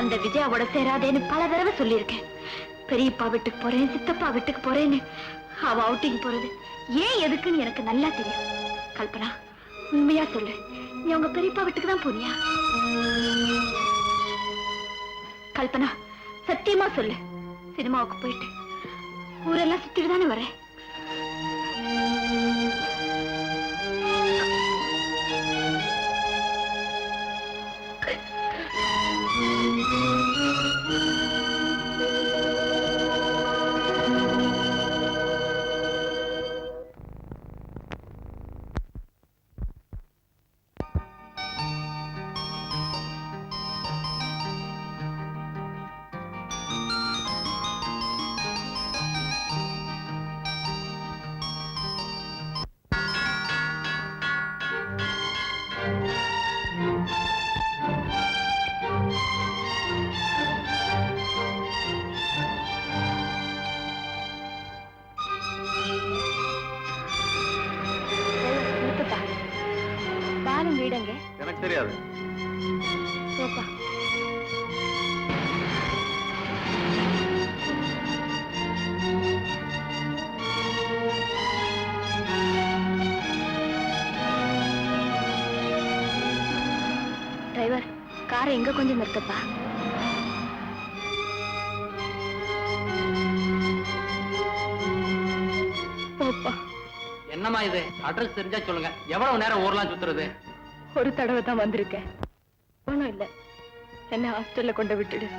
அந்த விஜயாவோட சேராதேன்னு பல தடவை சொல்லியிருக்கேன். பெரியப்பா வீட்டுக்கு போறேன், சித்தப்பா வீட்டுக்கு போறேன்னு. அவ அவுட்டிங் போறது ஏன் எதுக்குன்னு எனக்கு நல்லா தெரியும். கல்பனா, உண்மையா சொல்லு, நீ உங்க பெரியப்பா வீட்டுக்கு தான் போனியா? கல்பனா, சத்தியமா சொல்லு. சினிமாவுக்கு போயிட்டு ஊரெல்லாம் சுத்திட்டு தானே வரேன். எனக்கு தெரியாது. டிரைவர், காரை எங்க கொஞ்சம் நிறுத்தப்பா. என்னமா இது? அட்ரஸ் தெரிஞ்சா சொல்லுங்க. எவ்வளவு நேரம் ஊர்லாம் சுத்துறது? ஒரு தடவை தான் வந்திருக்கேன். ஒண்ணும் இல்ல, என்ன ஹாஸ்டல்ல கொண்டு விட்டுடு.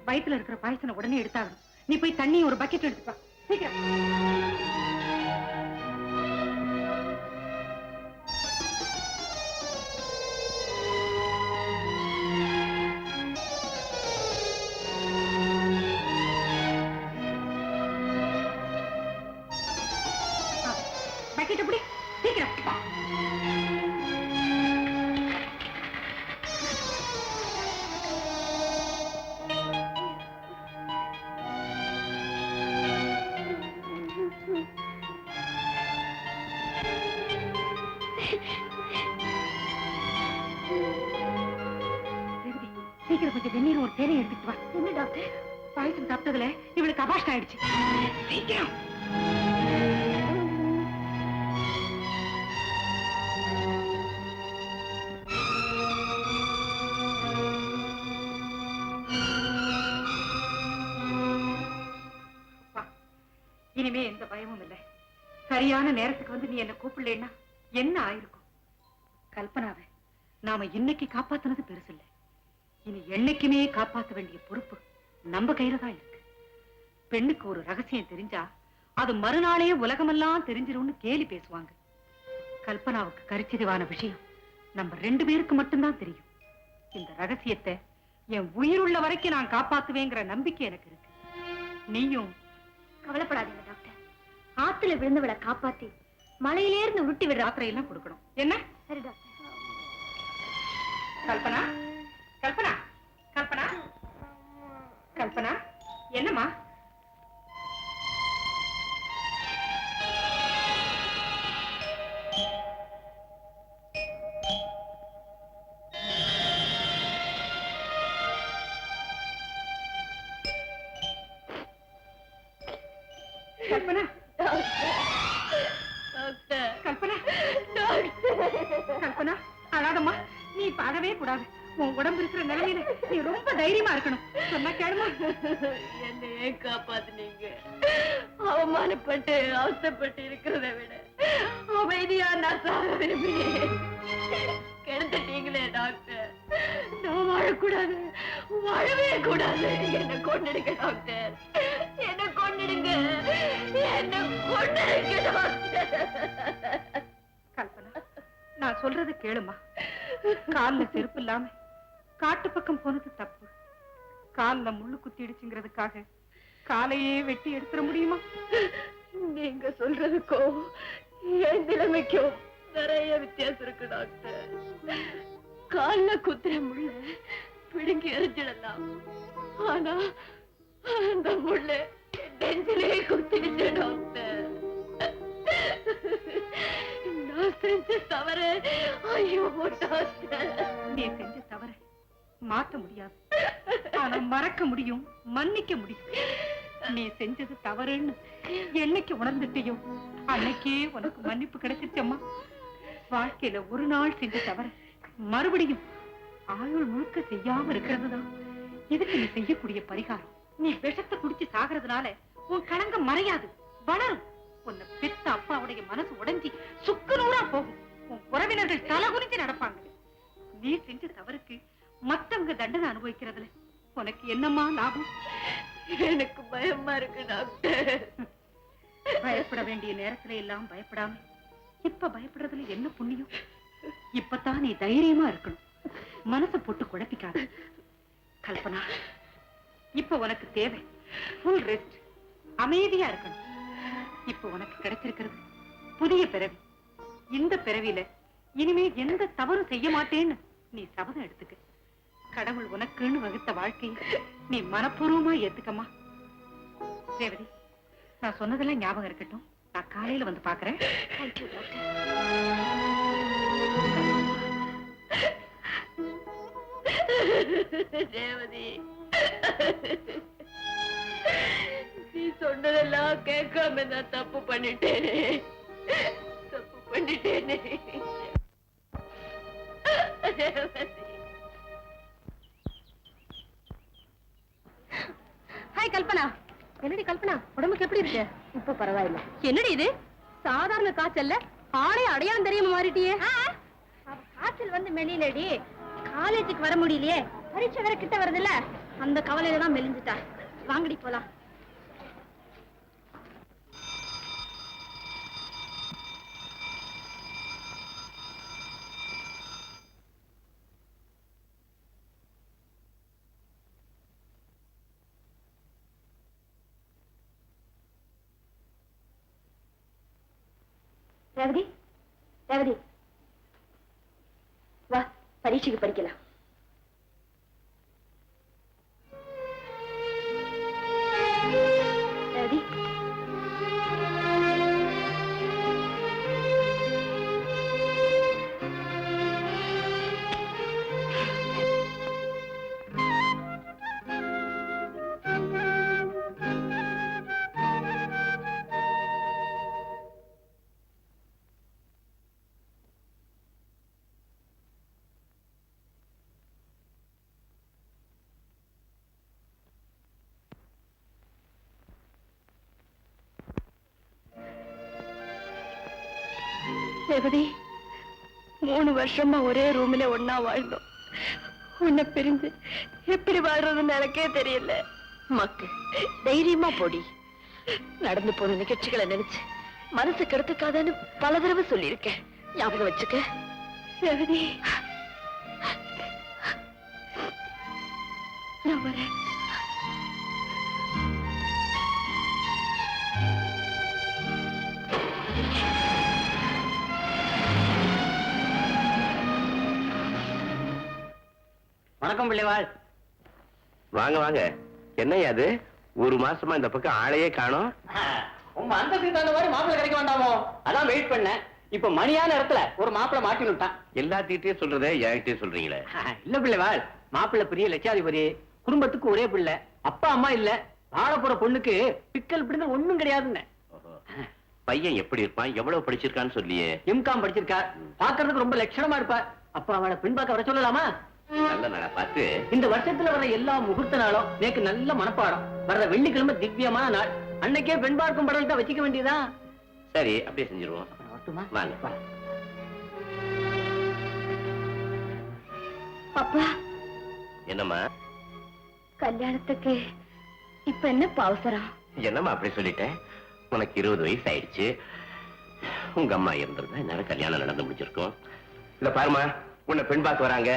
வயித்துல இருக்கிற பாயசனை உடனே எடுத்தாகணும். நீ போய் தண்ணி ஒரு பக்கெட் எடுத்துப்பா, சீக்கிரம். பக்கெட் எப்படி? சீக்கிரம். கொஞ்சம் வெந்நீர் ஒரு தேனை எடுத்துட்டு வா. என்ன டாக்டர்? பாயசம் சாப்பிட்டதுல இவளுக்கு அபாஷம் ஆயிடுச்சு. சீக்கிரம். இனிமே எந்த பயமும் இல்லை. சரியான நேரத்துக்கு வந்து நீ என்ன கூப்பிடலன்னா என்ன ஆயிருக்கும்? கல்பனாவை நாம இன்னைக்கு காப்பாத்துனது பெருசு இல்லை. இனி என்னைக்குமே காப்பாற்ற வேண்டிய பொறுப்பு நம்ம கையில தான் இருக்கு. பெண்ணுக்கு ஒரு ரகசியம் தெரிஞ்சா அது மறுநாளே உலகமெல்லாம் தெரிஞ்சிரும்னு கேலி பேசுவாங்க. கல்பனாவுக்கு கரிச்சதிவான விஷயம் நம்ம 2 பேருக்கு மட்டும்தான் தெரியும். இந்த ரகசியத்தை என் உயிருள்ள வரைக்கும் நான் காப்பாத்துவேங்கிற நம்பிக்கை எனக்கு இருக்கு. நீயும் கவலைப்படாதீங்க டாக்டர். ஆத்துல விழுந்தவளை காப்பாத்தி மலையிலே இருந்து உருட்டி விடுற ராத்திரையெல்லாம் கொடுக்கணும். என்ன? சரி டாக்டர். கல்பனா, கல்பனா, கல்பனா, கல்பனா, என்னம்மா? கல்பனா, கல்பனா, கல்பனா, அழாதம்மா. நீ பாடவே கூடாது. உன் உடம்பு இருக்கிற நிலையில நீ ரொம்ப தைரியமா இருக்கணும். சொன்னா கேளுமா? என்னையே காப்பாத்துனீங்க. அவமானப்பட்டு அவசப்பட்டு இருக்கிறத விட அமைதியா நான் சாக விரும்பினேன். கெடுத்துட்டீங்களே டாக்டர். நான் வாழக்கூடாது, வாழவே கூடாது. என்ன கொன்னுடுங்க டாக்டர், என்ன கொன்னுடுங்க, என்ன கொன்னுடுங்க டாக்டர். கல்பனா, நான் சொல்றது கேளுமா. கால்ல செருப்பு இல்லாம காட்டு பக்கம் போனது தப்பு. கால்ல முள்ளு குத்திடுச்சுங்கிறதுக்காக காலையே வெட்டி எடுத்துட முடியுமா? நீங்க சொல்றதுக்கும் என் நிலைமைக்கும் நிறைய வித்தியாசம் இருக்கு டாக்டர். கால்ல குத்துற முள்ள பிடுங்கி எரிஞ்சிடலாம், ஆனா அந்த முள்ள நெஞ்சிலே குத்திடுச்சு டாக்டர். நான் செஞ்ச தவற ஐயோ டாக்டர். நீ செஞ்ச தவற மாற்ற முடியாது, ஆனா மறக்க முடியும், மன்னிக்க முடியும். நீ செஞ்சது தவறுன்னு என்னைக்கு உணர்ந்துட்டியோ அன்னைக்கே உனக்கு மன்னிப்பு கிடைச்சிருச்சம்மா. வாழ்க்கையில ஒரு நாள் செஞ்ச தவற மறுபடியும் ஆயுள் முழுக்க செய்யாம இருக்கிறதுதான் இதுக்கு நீ செய்யக்கூடிய பரிகாரம். நீ விஷத்தை குடிச்சு சாகிறதுனால உன் களங்கம் மறையாது, வளரும். உன்னை பெத்த அப்பாவுடைய மனசு உடைஞ்சி சுக்குநூறா போகும். உன் உறவினர்கள் தலை குனிஞ்சு நடப்பாங்க. நீ செஞ்ச தவறுக்கு மத்தவங்க தண்டனை அனுபவிக்கிறதுல உனக்கு என்னம்மா லாபம்? எனக்கு பயமா இருக்கு டாக்டர். பயப்பட வேண்டிய நேரத்துல எல்லாம் பயப்படாம இப்ப பயப்படுறதுல என்ன புண்ணியம்? இப்பதான் நீ தைரியமா இருக்கணும். மனசை போட்டு குழப்பிக்காத. கல்பனா, இப்ப உனக்கு தேவை ஃபுல் ரெஸ்ட், அமைதியா இருக்கணும். இப்ப உனக்கு கிடைச்சிருக்கிறது புதிய பிறவி. இந்த பிறவியில இனிமே எந்த தவறும் செய்ய மாட்டேன்னு நீ சபதம் எடுத்துக்க. கடவுள் உனக்குன்னு வகுத்த வாழ்க்கையை நீ மனப்பூர்வமா ஏத்துக்கமா. ரேவதி, நான் சொன்னதெல்லாம் ஞாபகம் இருக்கட்டும். நான் காலையில வந்து பாக்குறேன். Thank you doctor. ரேவதி, நீ சொன்னதெல்லாம் கேட்காம நான் தப்பு பண்ணிட்டேனே, தப்பு பண்ணிட்டேனே. ஹாய் கல்பனா. என்னடி கல்பனா, உடம்புக்கு எப்படி இருக்கு? இப்ப பரவாயில்ல. என்னடி இது சாதாரண காய்ச்சல்ல ஆளே அடையாளம் தெரியாம மாறிட்டியே? காய்ச்சல் வந்து மெலிலடி, காலேஜுக்கு வர முடியலையே, பரீட்சை வேற கிட்ட வருதுல்ல, அந்த கவலையில தான் மெலிஞ்சிட்டா. வாங்கடி போலாம். ரேவதி, ரேவதி, வா பரீட்சைக்கு படிக்கலாம். ரேவதி, ரேவதி, 3 வருஷமா ஒரே ரூம்ல ஒன்னா வாழ்ந்தோம். உன்னை பிரிஞ்சு எப்படி வாழ்றதுன்னு எனக்கே தெரியல. மக்கு தைரியமா போடி. நடந்து போன நிகழ்ச்சிகளை நினைச்சு மனசு கெடுத்துக்காதன்னு பல தடவை சொல்லியிருக்கேன். ஞாபகம் வச்சுக்க. ரேவதி, நான் வரேன். வணக்கம் பிள்ளைவாள். வாங்க வாங்க. என்னையா அது, ஒரு மாசமா இந்த பக்கம் ஆளையே காணோம்? உங்க அந்தஸ்துக்கு தகுந்த மாதிரி மாப்பிள்ளை கிடைக்க வேண்டாமோ, அதான் வெயிட் பண்ணேன். இப்ப மணியான இடத்துல ஒரு மாப்பிள்ளை மாட்டி விட்டான். எல்லாத்திட்டே சொல்றதே என்கிட்டயே சொல்றீங்களே? இல்ல பிள்ளைவாள், மாப்பிள்ளை பெரிய லட்சாதிபதி, குடும்பத்துக்கு ஒரே பிள்ளை, அப்பா அம்மா இல்ல, வாழ போற பொண்ணுக்கு பிக்கல் பிடிந்த ஒண்ணும் கிடையாதுன்னு. பையன் எப்படி இருப்பான், எவ்வளவு படிச்சிருக்கான்னு சொல்லியே? எம்காம் படிச்சிருக்கா, பாக்குறதுக்கு ரொம்ப லட்சணமா இருப்பா. அப்ப அவளை பெண் பார்க்க வர சொல்லலாமா? நல்ல நாளா பார்த்து. இந்த வருஷத்துல வர எல்லா முகூர்த்த நாளும் நேக்கு நல்ல மனப்பாடம். வர்ற வெள்ளிக்கிழமை திவ்யமான நாள், அன்னைக்கே பெண் பார்க்கும் படத்தை வச்சுக்க வேண்டியதா. சரி, அப்படியே செஞ்சிருவோம். வாங்க. அப்பா, என்னம்மா? கல்யாணத்துக்கு இப்ப என்ன அவசரம்? என்னம்மா அப்படி சொல்லிட்டேன்? உனக்கு 20 வயசு ஆயிடுச்சு. உங்க அம்மா இருந்திருந்தா என்னால கல்யாணம் நடந்து முடிச்சிருக்கோம். இல்ல பாருமா, உன்னை பெண் பார்க்க வராங்க.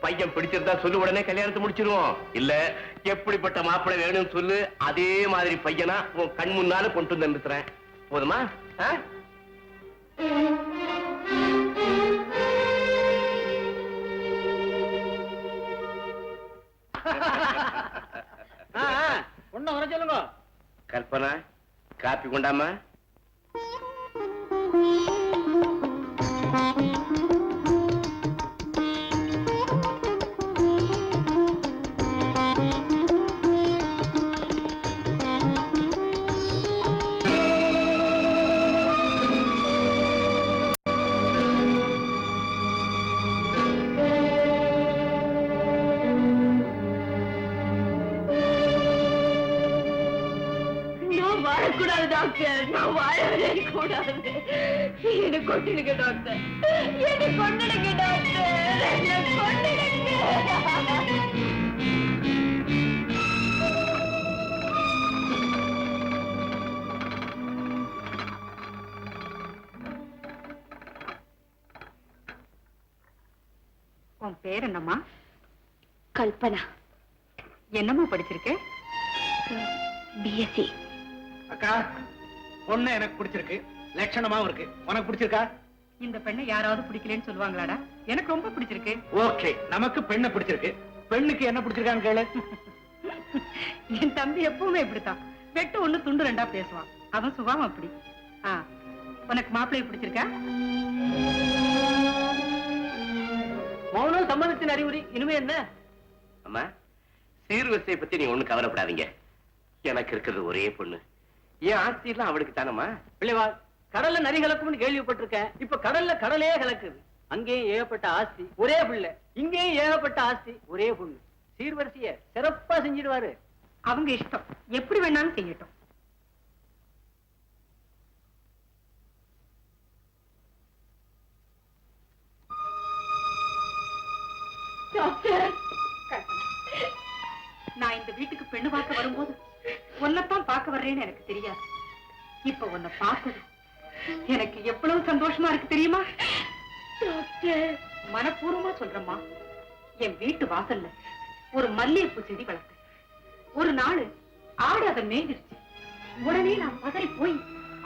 பையன் பிடிச்சிருந்தா சொல்லு, உடனே கல்யாணத்தை முடிச்சிருவோம். இல்ல எப்படிப்பட்ட மாப்பிள்ளை வேணும்னு சொல்லு, அதே மாதிரி பையனா உன் கண் முன்னால கொண்டு வந்து நிறுத்துறேன். போதுமா? ஒன்னும் வர சொல்லுங்க. கல்பனா, காப்பி கொண்டாமா? வாழக்கூடாது டாக்டர், நான் வாழவே கூடாது. என்ன கொண்டுடுங்க டாக்டர், என்ன கொண்டுடுங்க டாக்டர், என்ன கொண்டுடுங்க. உன் பேர் என்னம்மா? கல்பனா. என்னம்மா படிச்சிருக்க? பிஎஸ்சி. அக்கா, பொண்ணு எனக்கு பிடிச்சிருக்கு, லட்சணமாவும் இருக்கு. உனக்கு பிடிச்சிருக்கா? இந்த பெண்ணை யாராவது பிடிக்கலன்னு சொல்லுவாங்களாடா? எனக்கு ரொம்ப பிடிச்சிருக்கு. ஓகே, நமக்கு பெண்ணை பிடிச்சிருக்கு. பெண்ணுக்கு என்ன பிடிச்சிருக்கான்னு கேளு. என் தம்பி எப்பவுமே இப்படித்தான், வெட்டு ஒண்ணு துண்டு ரெண்டா பேசுவான். அவன் சுபாவம் அப்படி. உனக்கு மாப்பிள்ளைய பிடிச்சிருக்கா? மௌனம் சம்மதத்தின் அறிகுறி. இனிமே என்ன? அம்மா, சீர்வரிசையை பத்தி நீ ஒண்ணும் கவலைப்படாதீங்க. எனக்கு இருக்கிறது ஒரே பொண்ணு. ஏன் ஆஸ்தி எல்லாம் அவளுக்கு தானம்மா? பிள்ளைவா, கடல்ல நரி கலக்கும்னு கேள்விப்பட்டிருக்கேன். இப்ப கடல்ல கடலே கலக்குது. அங்கேயும் ஏகப்பட்ட ஆஸ்தி, ஒரே பிள்ளை. இங்கேயும் ஏகப்பட்ட ஆஸ்தி, ஒரே பொண்ணு. சீர்வரிசைய சிறப்பா செஞ்சிடுவாரு. அவங்க இஷ்டம், எப்படி வேணாலும் செய்யட்டும். நான் இந்த வீட்டுக்கு பெண்ணு பார்க்க வரும்போது உன்னைத்தான் பார்க்க வர்றேன்னு எனக்கு தெரியாது. இப்ப உன்னை பார்த்தது எனக்கு எவ்வளவு சந்தோஷமா இருக்கு தெரியுமா? மனப்பூர்வமா சொல்றேம்மா, என் வீட்டு வாசல்ல ஒரு மல்லிகைப்பூ செடி வளர்த்தேன். ஒரு நாள் ஆடு அதை மேய்ஞ்சிருச்சு. உடனே நான் பதறி போய்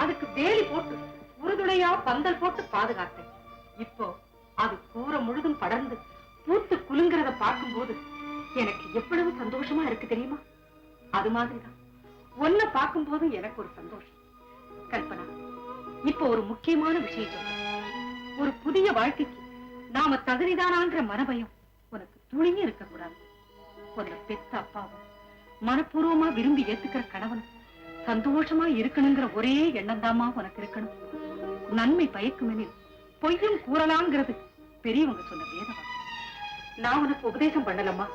அதுக்கு வேலி போட்டு உறுதுணையா பந்தல் போட்டு பாதுகாத்தேன். இப்போ அது கூரை முழுதும் படர்ந்து பூத்து குலுங்கிறத பார்க்கும்போது எனக்கு எவ்வளவு சந்தோஷமா இருக்கு தெரியுமா? அது மாதிரிதான் ஒன்ன பார்க்கும் போது எனக்கு ஒரு சந்தோஷம். கல்பனா, இப்ப ஒரு முக்கியமான விஷயம் சொல்றேன். ஒரு புதிய வாழ்க்கைக்கு நாம தகுதிதானாங்கிற மனபயம் உனக்கு துணிங்க இருக்க கூடாது. உன்னை பெத்த அப்பாவும் மனப்பூர்வமா விரும்பி ஏத்துக்கிற கணவனும் சந்தோஷமா இருக்கணுங்கிற ஒரே எண்ணம் தாமா உனக்கு இருக்கணும். நன்மை பயக்குமெனில் பொய்யும் கூறலாங்கிறது பெரியவங்க சொன்ன வேதம். நான் உனக்கு உபதேசம் பண்ணலம்மா,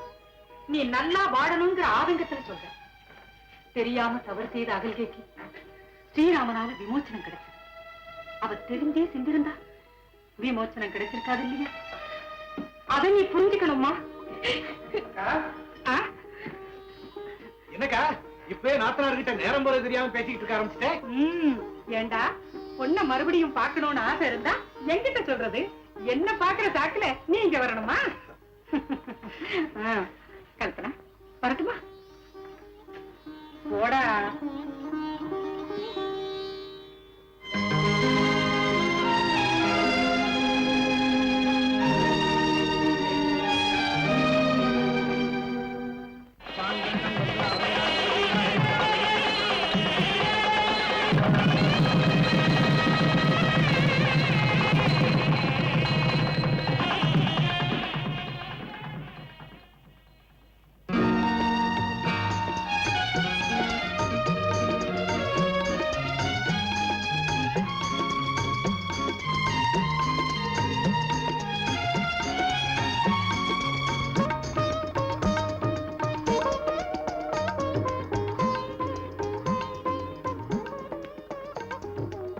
நீ நல்லா வாழணுங்கிற ஆதங்கத்துல சொல்ற. தெரியாம தவறு செய்த அகல்கைக்கு ஸ்ரீராமனால விமோச்சனம் கிடைச்சது. அவ தெரிஞ்சே செஞ்சிருந்தா விமோச்சனம் கிடைச்சிருக்காது இல்லையா? அதை நீ புரிஞ்சுக்கணுமா? என்னக்கா இப்பவே நாத்தனார் கிட்ட நேரம் போறது தெரியாம பேசிக்கிட்டு இருக்க ஆரம்பிச்சிட்டேன். ஏண்டா பொண்ண மறுபடியும் பார்க்கணும்னு ஆசை இருந்தா என்கிட்ட சொல்றது, என்ன பாக்குற சாக்குல நீ இங்க வரணுமா? கல்பனா வரட்டுமா? போடா.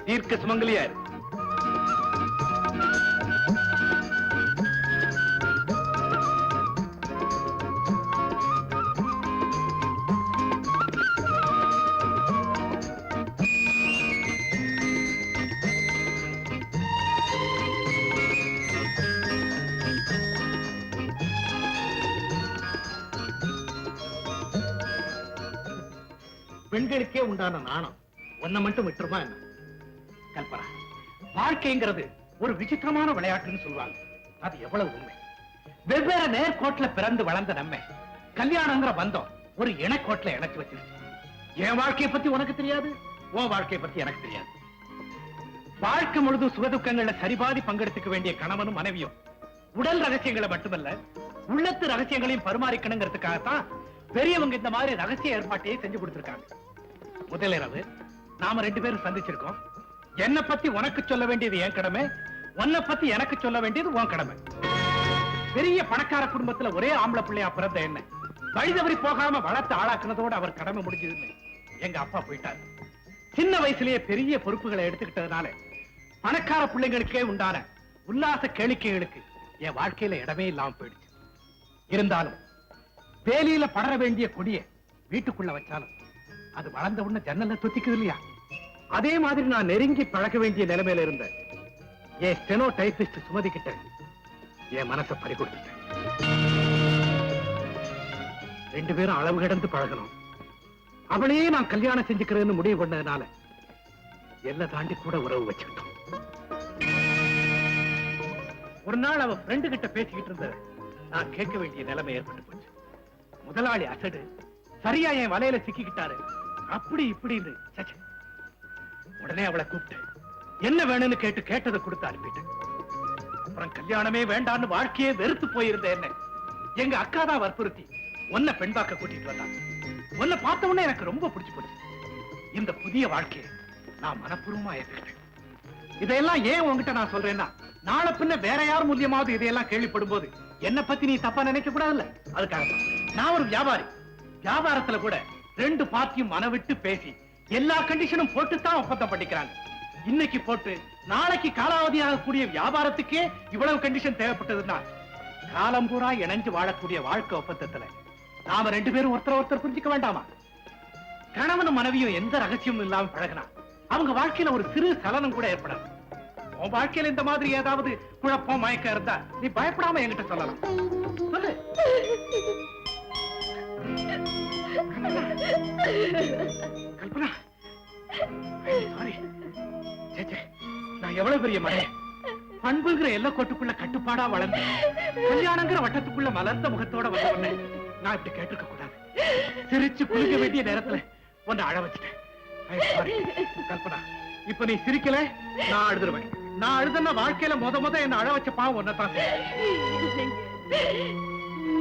தீர்க்க சுமங்கலியார். பெண்களுக்கே உண்டான நாணம் ஒன்ன மட்டும் விட்டுருமா என்ன? கல்பனா, வாழ்க்கைங்கிறது ஒரு விசித்திரமான விளையாட்டுன்னு சொல்லுவாங்க. அது எவ்வளவு உண்மை. வெவ்வேறு நேர்கோட்ல பிறந்து வளர்ந்த நம்ம கல்யாணங்கிற பந்தம் ஒரு இணக்கோட்ல இணைச்சு வச்சிருச்சு. என் வாழ்க்கையை பத்தி உனக்கு தெரியாது, உன் வாழ்க்கையை பத்தி எனக்கு தெரியாது. வாழ்க்கை முழுதும் சுகதுக்கங்கள்ல சரிபாதி பங்கெடுத்துக்க வேண்டிய கணவனும் மனைவியும் உடல் ரகசியங்களை மட்டுமல்ல உள்ளத்து ரகசியங்களையும் பரிமாறிக்கணுங்கிறதுக்காகத்தான் பெரியவங்க இந்த மாதிரி ரகசிய ஏற்பாட்டையே செஞ்சு கொடுத்திருக்காங்க. முதல் இரவு நாம 2 பேரும் சந்திச்சிருக்கோம். என்னை பத்தி உனக்கு சொல்ல வேண்டியது என் கடமை, உன்னை பத்தி எனக்கு சொல்ல வேண்டியது உன் கடமை. பெரிய பணக்கார குடும்பத்துல ஒரே ஆம்பளை பிள்ளையா பிறந்த என்ன வழிதவறி போகாம வளர்த்து ஆளாக்குனதோடு அவர் கடமை முடிஞ்சதுன்னு எங்க அப்பா போயிட்டாரு. சின்ன வயசுலயே பெரிய பொறுப்புகளை எடுத்துக்கிட்டதுனால பணக்கார பிள்ளைங்களுக்கே உண்டான உல்லாச கேளிக்கைகளுக்கு என் வாழ்க்கையில இடமே இல்லாம போயிடுச்சு. இருந்தாலும் வேலியில படர வேண்டிய கொடிய வீட்டுக்குள்ள வச்சாலும் அது வளர்ந்த உடனே ஜன்னல்ல தொத்திக்குது இல்லையா? அதே மாதிரி நான் நெருங்கி பழக வேண்டிய நிலைமையில இருந்த என் ஸ்டெனோ டைபிஸ்ட் சுமதி கிட்ட என் மனசை பறி கொடுத்துட்டேன். 2 பேரும் அளவு கிடந்து பழகணும். அவளையே நான் கல்யாணம் செஞ்சுக்கிறேன்னு முடிவு பண்ணதுனால எல்லாம் தாண்டி கூட உறவு வச்சுக்கிட்டோம். ஒரு நாள் அவ ஃப்ரெண்டு கிட்ட பேசிக்கிட்டு இருந்த நான் கேட்க வேண்டிய நிலைமை ஏற்பட்டு போச்சு. முதலாளி அசடு சரியா என் வலையில சிக்கிக்கிட்டாரு. அப்படி இப்படி உடனே அவளை கூப்பிட்டு என்ன வேணும்னு கேட்டதை கொடுத்து அனுப்பிட்டேன். அப்புறம் கல்யாணமே வேண்டான்னு வாழ்க்கையே வெறுத்து போயிருந்த என்ன எங்க அக்கா தான் வற்புறுத்தி உன்னை பெண் பார்க்க கூட்டிட்டு வந்தாங்க. உன்னை பார்த்த உடனே எனக்கு ரொம்ப பிடிச்சு போச்சு. இந்த புதிய வாழ்க்கையை நான் மனப்பூர்வமா ஏற்றுக்கிட்டேன். இதையெல்லாம் ஏன் உங்ககிட்ட நான் சொல்றேன்னா நாளை பின்ன வேற யார் மூலியமாவது இதையெல்லாம் கேள்விப்படும் போது என்னை பத்தி நீ தப்பா நினைக்க கூடாதுல்ல. அதுக்காக நான் ஒரு வியாபாரி. வியாபாரத்துல கூட 2 பார்ட்டியும் மனவிட்டு பேசி எல்லா கண்டிஷனும் போட்டுத்தான் ஒப்பந்தம் பண்ணிக்கிறாங்க. இன்னைக்கு போட்டு நாளைக்கு காலாவதியாக கூடிய வியாபாரத்துக்கே இவ்வளவு கண்டிஷன் தேவைப்பட்டதுன்னா காலம் பூரா இணைஞ்சு வாழக்கூடிய வாழ்க்கை ஒப்பந்தத்துல நாம 2 பேரும் ஒருத்தர் புரிஞ்சுக்க வேண்டாமா? கணவனும் மனைவியும் எந்த ரகசியமும் இல்லாம பழகினா அவங்க வாழ்க்கையில ஒரு சிறு சலனம் கூட ஏற்படாது. உன் வாழ்க்கையில இந்த மாதிரி ஏதாவது குழப்பம் மயக்கம் இருந்தா நீ பயப்படாம என்கிட்ட சொல்லலாம். சொல்லு. கல்பனா, சாரி. நான் எவ்வளவு பெரிய மழை பண்புங்கிற எல்லை கோட்டுக்குள்ள கட்டுப்பாடா வளர்ந்து கல்யாணங்கிற வட்டத்துக்குள்ள மலர்ந்த முகத்தோட வந்தவன நான் இப்படி கேட்டிருக்க கூடாது. சிரிச்சு குளிக்க வேண்டிய நேரத்துல உன்னை அழ வச்சுட்டேன். கல்பனா, இப்ப நீ சிரிக்கல நான் அழுதுருவேன். நான் அழுதுன்னா வாழ்க்கையில முத என்ன அழ வச்ச பாவம் ஒன்னதான்.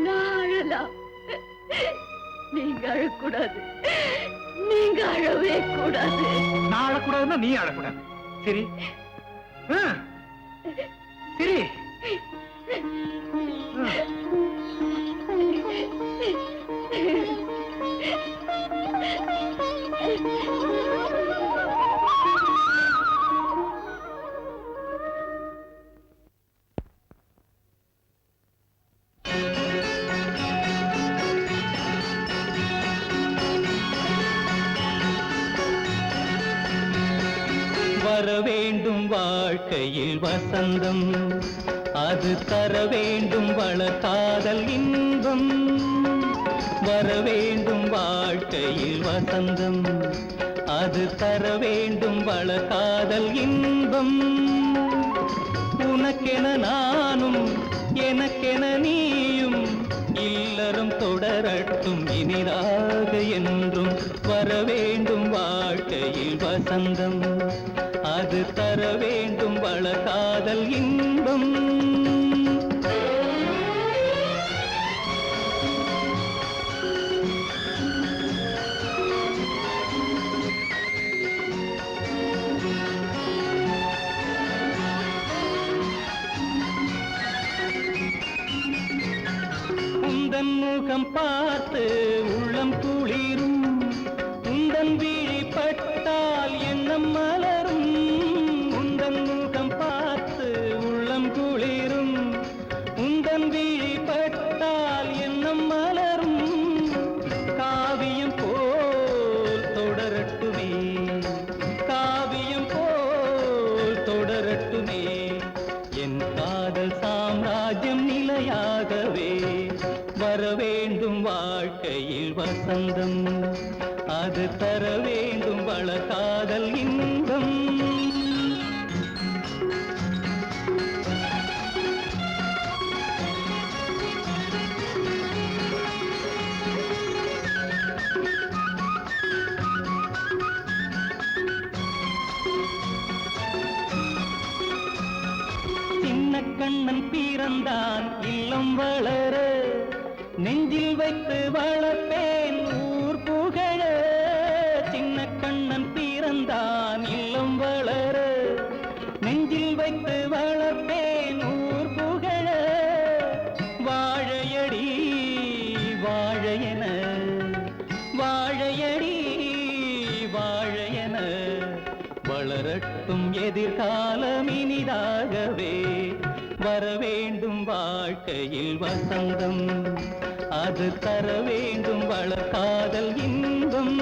நான் அழலாம், நீங்க அழக்கூடாது. நீங்க அழவே கூடாது. நான் அழக்கூடாதுன்னா நீ அழக்கூடாது. சரி சரி. வர வேண்டும் வாழ்க்கையில் வசந்தம், அது தர வேண்டும் வளர்காதல் இன்பம். வர வேண்டும் வாழ்க்கையில் வசந்தம், அது தர வேண்டும் வளர்காதல் இன்பம். உனக்கென நானும் எனக்கென நீயும், இல்லறம் தொடரட்டும் இனிதாக என்றும். வர வேண்டும் வாழ்க்கையில் வசந்தம், அது தர வேண்டும் வளர்காதல் இன்பம். உந்தன் முகம் பார்த்து உள்ளம் குளிரும், உந்தன் விழி பட்டால் எண்ணம் மலரும். உந்தன் முகம் பார்த்து உள்ளம் குளிரும், உந்தன் விழி பட்டால் எண்ணம் மலரும். காவியம் போல் தொடரட்டுமே, காவியம் போல் தொடரட்டுமே, என் காதல் சாம்ராஜ்யம் நிலையாகவே. வர வேண்டும் வாழ்க்கையில் வசந்தம், அது தர வேண்டும் வளர்காதல் இன்பம். சின்ன கண்ணன் பிறந்தான் இல்லம் வளர, நெஞ்சில் வைத்து வளர்ப்பேன் ஊர் புகழ. சின்ன கண்ணன் பிறந்தான் இல்லம் வளர, நெஞ்சில் வைத்து வளர்ப்பேன் ஊர் புகழ. வாழையடி வாழையன, வாழையடி வாழையன, வளரட்டும் எதிர்காலம் இனிதாகவே. வர வேண்டும் வாழ்க்கையில் வசந்தம், அது தர வேண்டும் வளர்காதல் இன்பம்.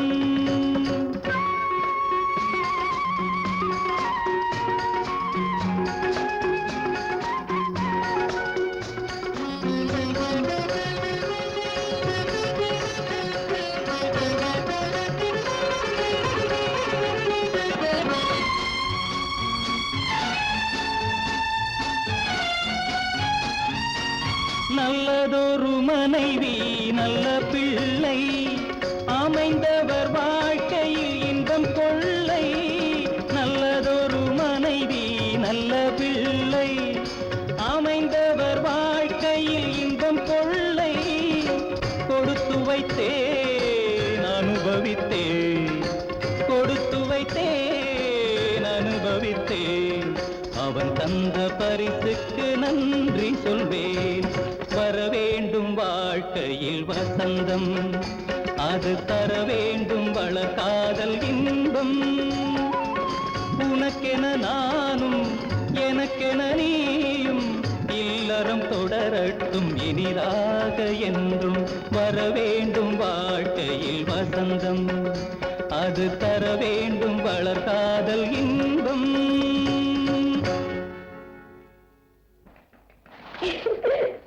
நல்லதொரு மனைவி நல்ல பிள்ளை, அமைந்தவர் வாழ்க்கையில் இன்பம் கொள்ளை. நல்லதொரு மனைவி நல்ல பிள்ளை, அமைந்தவர் வாழ்க்கையில் இன்பம் கொள்ளை. கொடுத்து வைத்தேன் அனுபவித்தேன், கொடுத்து வைத்தேன் அனுபவித்தேன், அவன் தந்த பரிசுக்கு நன்றி சொல்வேன். வர வேண்டும் வாழ்க்கையில் வசந்தம், அது தர வேண்டும் வளர்காதல் இன்பம். உனக்கென நானும் எனக்கென நீயும், இல்லறம் தொடரட்டும் இனிதாக என்றும். வர வேண்டும் வாழ்க்கையில் வசந்தம், அது தர வேண்டும் வளர்காதல் இன்பம்.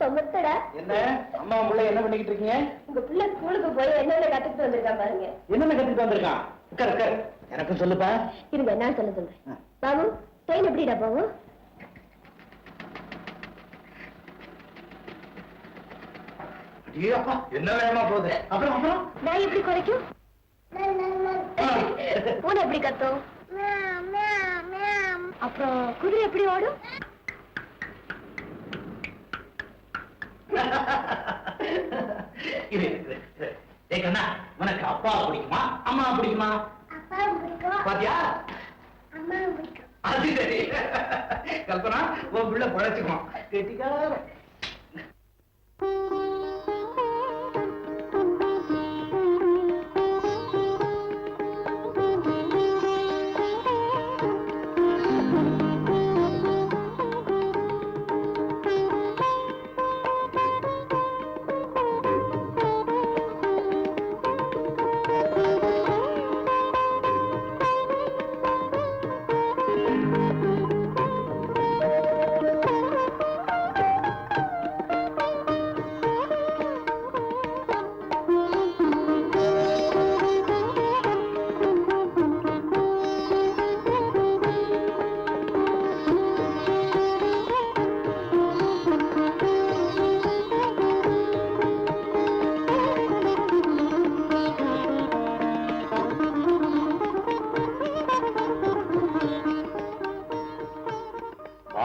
சொமத்தடா என்ன அம்மா பிள்ளை என்ன பண்ணிக்கிட்டு இருக்கீங்க? உங்க பிள்ளை ஸ்கூலுக்கு போய் என்னென்ன கத்துக்கிட்டு வந்திருக்கா பாருங்க. என்னென்ன கத்துட்டு வந்திருக்கான்? உட்கார் உட்கார், எனக்கும் சொல்லுப்பா. இருங்க என்ன சொல்ல சொல்றேன். பாபு ட்ரெயின் எப்படிடா போகும்? என்ன வேகமா போகுது. அப்புறம் அப்புறம் நான் எப்படி குறைக்கும்? பூனை எப்படி கத்தும்? அப்புறம் குதிரை எப்படி ஓடும்? கண்ணா, உனக்கு அப்பா பிடிக்குமா அம்மா பிடிக்குமா? பாத்தியா, அது சரி. கல்பனா உன் பிள்ளை பழச்சுக்குவான். கெட்டிக்கார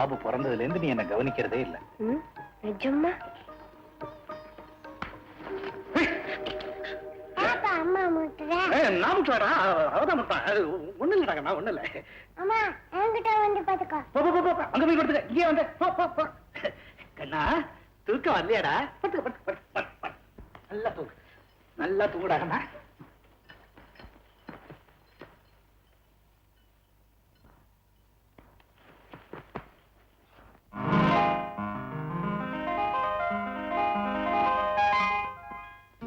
பாபு பிறந்ததுல இருந்து நீ என்ன கவனிக்கிறதே இல்ல. நிஜமா? அம்மா முட்டுறா. நான் முட்டுறா, அவதான் முட்டா. ஒண்ணு இல்லடா, நான் ஒண்ணு இல்ல. அம்மா என்கிட்ட வந்து பாத்துக்கோ. போ போ போ, அங்க போய் கொடுத்துக்க. இங்கே வந்து போ போ போ. கண்ணா தூக்கம் வரலையாடா? பட்டு பட்டு பட்டு பட்டு. நல்லா தூக்கு, நல்லா தூங்குடா கண்ணா.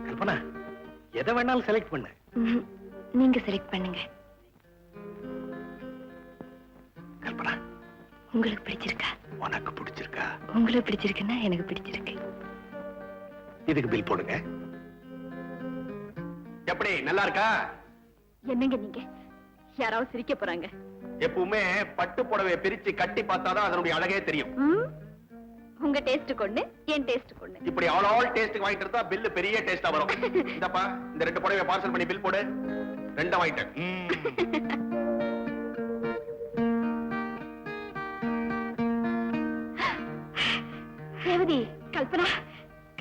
கல்பனா, எதை வேணாலும் செலக்ட் பண்ணு. நீங்க செலக்ட் பண்ணுங்க. கல்பனா, உங்களுக்கு பிடிச்சிருக்கா? உனக்கு பிடிச்சிருக்கா? உங்களுக்கு பிடிச்சிருக்குன்னா எனக்கு பிடிச்சிருக்கு. இதுக்கு பில் போடுங்க. எப்படி நல்லா இருக்கா? என்னங்க நீங்க? யாராவது சிரிக்க போறாங்க? எப்பவுமே பட்டு புடவையை பிரிச்சு கட்டி பார்த்தாதான் அதனுடைய அழகே தெரியும். உங்க டேஸ்ட் கொண்டு என் டேஸ்ட் கொண்டு. இப்படி ஆல் டேஸ்ட் வாங்கிட்டு இருந்தா பில்லு பெரிய டேஸ்டா வரும். இந்தப்பா இந்த 2 புடவையை பார்சல் பண்ணி பில் போடு. 2 வாங்கிட்டேன். ரேவதி, கல்பனா,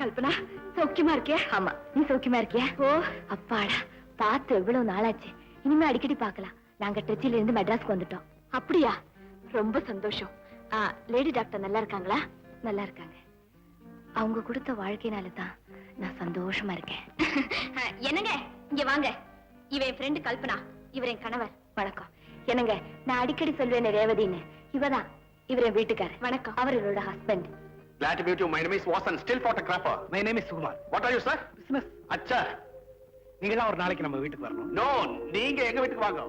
கல்பனா சௌக்கியமா இருக்கியா? ஆமா, நீ சௌக்கியமா இருக்கியா? ஓ அப்பாடா, பார்த்து எவ்வளவு நாளாச்சு. இனிமே அடிக்கடி பார்க்கலாம். நாங்க திருச்சியில இருந்து மெட்ராஸ்க்கு வந்துட்டோம். அப்படியா? ரொம்ப சந்தோஷம். லேடி டாக்டர் நல்லா இருக்காங்களா? நல்லா இருக்காங்க. அவங்க கொடுத்த வாழ்க்கையினால தான் நான் சந்தோஷமா இருக்கேன். என்னங்க இங்க வாங்க. இவன் ஃப்ரெண்டு கல்பனா, இவர் என் கணவர். வணக்கம். என்னங்க, நான் அடிக்கடி சொல்வேன் ரேவதின்னு. இவதான் இவரே வீட்டுக்காரர். வணக்கம். அவர் என்னோட husband. Glad to meet you. My name is Vasan, still photographer. My name is Sukumar. What are you, sir? Business. அச்சா. நீங்க தான் ஒரு நாளைக்கு நம்ம வீட்டுக்கு வரணும். No, நீங்க எங்க வீட்டுக்கு வாங்க.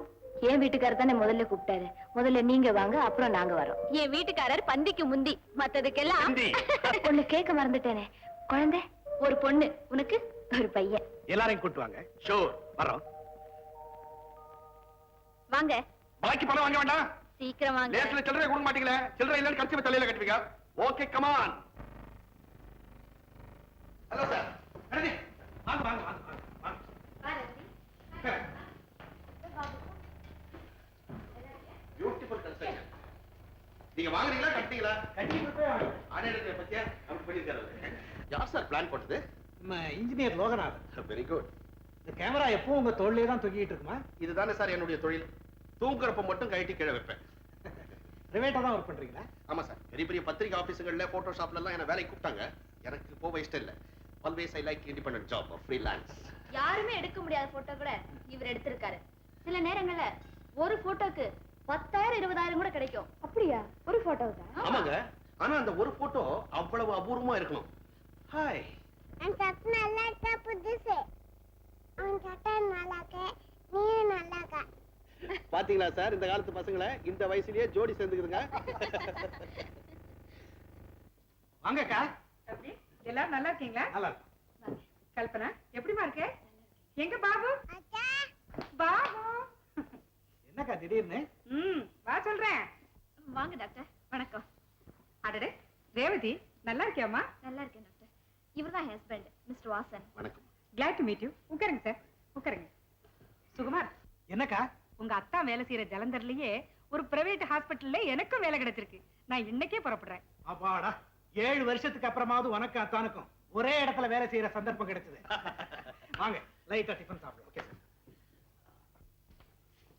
என் வீட்டுக்காரர் தானே முதல்ல கூப்பிட்டாரு. முதல்ல நீங்க வாங்க, அப்புறம் நாங்க வரோம். என் வீட்டுக்காரர் பந்திக்கு முந்தி, மத்ததுக்கெல்லாம். முந்தி. ஒண்ணு கேட்க மறந்துட்டேனே. குழந்தை? ஒரு பொண்ணு. உனக்கு ஒரு பையன். எல்லாரையும் கூட்டு வாங்க. Sure. வரோம். வாங்க. பாக்கி பணம் வாங்க வேண்டாம். சீக்கிரம் வாங்க. லேஸ்ல சில்லறை கொடுக்க மாட்டீங்களே. சில்லறை இல்லன்னு கடிச்சு தலையில கட்டுவீங்க. Okay, come on. Hello, sir. வாங்க வாங்க வாங்க வாங்க. Beautiful construction. நீங்க வாங்குறீங்களா கட்டிங்களா? கண்டிப்பா வாங்க. ஆனேடத்தை பத்தியா அப்படி பண்ணிருக்காரு. யார் சார் பிளான் போட்டது? நம்ம இன்ஜினியர் லோகநாதன். Very good. இந்த கேமரா எப்பவும் உங்க தோள்லயே தான் தொங்கிட்டு இருக்குமா? இதுதானே சார் என்னுடைய தொழில். தூங்குறப்ப மட்டும் கைட்டி கீழே வைப்பேன். பிரைவேட்டா தான் ஒர்க் பண்றீங்களா? ஆமா சார். பெரிய பெரிய பத்திரிகை ஆபீஸ்கள்ல போட்டோஷாப்ல எல்லாம் என்ன வேலைக்கு கூப்பிட்டாங்க. எனக்கு போக இஷ்டம் இல்ல. Always I like independent job of freelance. யாருமே எடுக்க முடியாத போட்டோ கூட இவர் எடுத்திருக்காரு. சில நேரங்கள்ல ஒரு போட்டோக்கு 10,000 20,000 கூட கிடைக்கும். அப்படியா? ஒரு போட்டோவுக்கு? ஆமாங்க. ஆனா அந்த ஒரு போட்டோ அவ்வளவு அபூர்வமா இருக்கணும். ஹாய். அந்த சட்டை நல்லா இருக்கா புதுசு? அவன் சட்டை நல்லா இருக்கே, நீ நல்லா இருக்கா? பாத்தீங்களா சார் இந்த காலத்து பசங்களை இந்த வயசுலயே ஜோடி சேர்ந்துக்குதுங்க. வாங்கக்கா. எப்படி எல்லாரும் நல்லா இருக்கீங்களா? நல்லா இருக்கு. கல்பனா எப்படிமா இருக்க? எங்க பாபு? அச்சா, பாபு என்னக்கா திடீர்னு? வா சொல்றேன். வாங்க டாக்டர். வணக்கம். அடடே ரேவதி, நல்லா இருக்கியாமா? நல்லா இருக்கேன் டாக்டர். இவர்தான் ஹஸ்பண்ட், மிஸ்டர் வாசன். வணக்கம். Glad to meet you. உட்காருங்க சார், உட்காருங்க. சுகுமார், என்னக்கா? உங்க அத்தா வேலை செய்யற ஜலந்தர்லயே ஒரு பிரைவேட் ஹாஸ்பிட்டல்ல எனக்கும் வேலை கிடைச்சிருக்கு. நான் இன்னைக்கே புறப்படுறேன். அப்பாடா, 7 வருஷத்துக்கு அப்புறமாவது உனக்கு அத்தானுக்கும் ஒரே இடத்துல வேலை செய்யற சந்தர்ப்பம் கிடைச்சது. வாங்க, லைட்டா டிஃபன் சாப்பிடுவோம். Okay sir.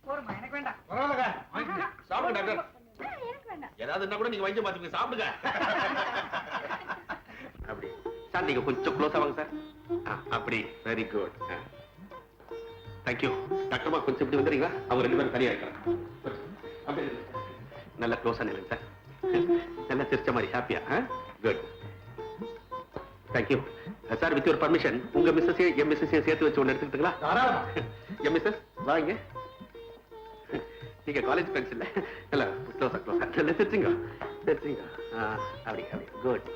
போறமா, எனக்கு வேண்டாம். பரவாயில்லக்கா, வாங்கிக்கங்க. சாப்பிடுங்க டாக்டர். எனக்கு வேண்டாம். ஏதாவது என்ன கூட நீங்க வைத்தியம் பார்த்துங்க. சாப்பிடுங்க. அப்படி சார் நீங்க கொஞ்சம் க்ளோஸா வாங்க சார். அப்படி வெரி குட். தேங்க்யூ. டாக்டர்மா கொஞ்சம் இப்படி வந்துடுறீங்களா? அவங்க 2 பேரும் தனியா இருக்காங்க. அப்படி நல்லா க்ளோஸா நில்லுங்க சார். நல்லா சிரிச்ச மாதிரி ஹாப்பியா? Good. Thank you sir. With your permission உங்க மிஸ்ஸஸ் எம் மிஸ்ஸஸ் சேர்த்து வச்சு ஒன்று எடுத்துக்கிட்டுங்களா? தாராளமா. எம் மிஸ்ஸஸ் வாங்க. நீங்க காலேஜ் ஃப்ரெண்ட்ஸ் இல்ல? இல்ல க்ளோஸா க்ளோஸா நல்லா சிரிச்சுங்க சிரிச்சுங்க. அப்படி அப்படி குட்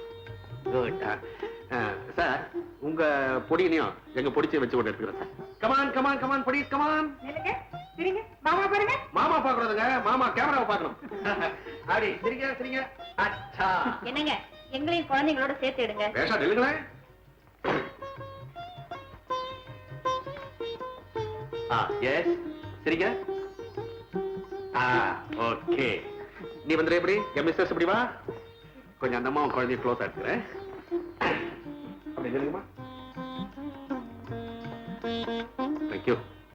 குட். சார் உங்க பொடியினையும் எங்க பொடிச்சை வச்சு ஒன்று எடுத்துக்கிறேன் சார். கமான் கமான் கமான் பொடி கமான். நில்லுங்க, சிரிங்க. மாமா பாருங்க. மாமா பாக்குறதுங்க, மாமா கேமராவை பார்க்கணும். அப்படி சிரிங்க சிரிங்க. அச்சா என்னங்க, எங்களையும் குழந்தைங்களோட சேர்த்து எடுங்க. பேஷா நில்லுங்களேன். எஸ் சரிங்க. ஓகே நீ வந்துரு எப்படி என் மிஸ்டர்ஸ் இப்படி வா கொஞ்சம் அந்த அம்மா குழந்தைய க்ளோஸ் ஆடுக்கிறேன் அப்படி சொல்லுங்கம்மா தேங்க்யூ